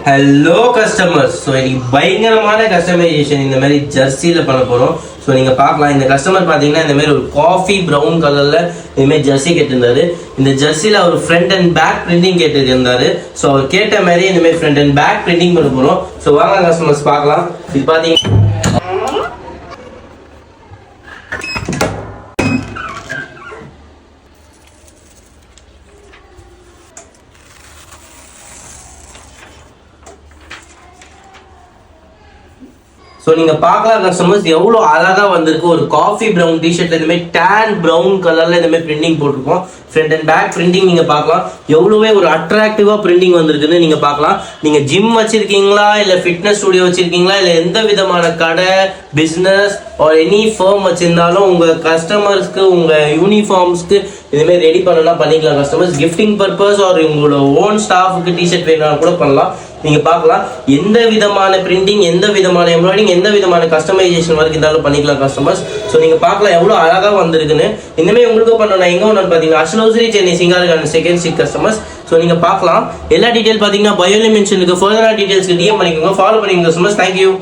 Hello customers. So இன்னைக்கு பயங்கரமான customisation இந்த மாதிரி ஜெர்சியில் பண்ண போகிறோம். ஸோ நீங்கள் பார்க்கலாம், இந்த கஸ்டமர் பார்த்தீங்கன்னா இந்த மாதிரி ஒரு காஃபி ப்ரௌன் கலரில் இதுமாரி ஜெர்சி கேட்டிருந்தாரு. இந்த ஜெர்சியில் அவர் ஃப்ரண்ட் அண்ட் பேக் பிரிண்டிங் கேட்டிருந்தாரு. ஸோ அவர் கேட்ட மாதிரி இந்த மாதிரி ஃப்ரண்ட் அண்ட் பேக் பிரிண்டிங் பண்ண போகிறோம். ஸோ வாங்க கஸ்டமர்ஸ் பார்க்கலாம். இது பார்த்தீங்கன்னா ஸோ நீங்கள் பார்க்கலாம் கஸ்டமர்ஸ், எவ்வளோ அழகாக வந்திருக்கு. ஒரு காஃபி ப்ரௌன் டிஷர்ட்ல இந்த மாதிரி டேன் ப்ரௌன் கலரில் இந்த மாதிரி பிரிண்டிங் போட்டிருக்கோம். ஃப்ரண்ட் அண்ட் பேக் பிரிண்டிங் நீங்கள் பார்க்கலாம். எவ்வளோவே ஒரு அட்ராக்டிவாக பிரிண்டிங் வந்திருக்குன்னு நீங்கள் பார்க்கலாம். நீங்கள் ஜிம் வச்சிருக்கீங்களா, இல்லை ஃபிட்னஸ் ஸ்டுடியோ வச்சிருக்கீங்களா, இல்லை எந்த விதமான கடை பிஸ்னஸ் ஆர் எனி ஃபர்ம் வச்சிருந்தாலும் உங்கள் கஸ்டமர்ஸ்க்கு உங்கள் யூனிஃபார்ம்ஸ்க்கு இதுமாரி ரெடி பண்ணலாம் பண்ணிக்கலாம் கஸ்டமர்ஸ். கிஃப்டிங் பர்பஸ் ஆர் உங்களோட ஓன் ஸ்டாஃபுக்கு டிஷர்ட் வேணாலும் கூட பண்ணலாம். நீங்க பார்க்கலாம், எந்த விதமான பிரிண்டிங், எந்த விதமான எம்ப்ராய்டிங், எந்த விதமான கஸ்டமைசேஷன் வரைக்கும் இருந்தாலும் பண்ணிக்கலாம் கஸ்டமர்ஸ். ஸோ நீங்க பார்க்கலாம் எவ்வளவு அழகா வந்திருக்குன்னு. இனிமே உங்களுக்கு பண்ணணும் எங்க ஒன்று பார்த்தீங்கன்னா அஷ்லோசரி சென்னை சிங்காரகான செகண்ட் ஸ்ட்ரீட் கஸ்டமர்ஸ். ஸோ நீங்க பார்க்கலாம், எல்லா டீடைல் பார்த்தீங்கன்னா பயோலி மென்ஷனுக்கு ஃபர்தரா டீடைல்ஸ்க்கு டிஎம் பண்ணிக்கோங்க, ஃபாலோ பண்ணிக்கோங்க கஸ்டமர்ஸ். தேங்க்யூ.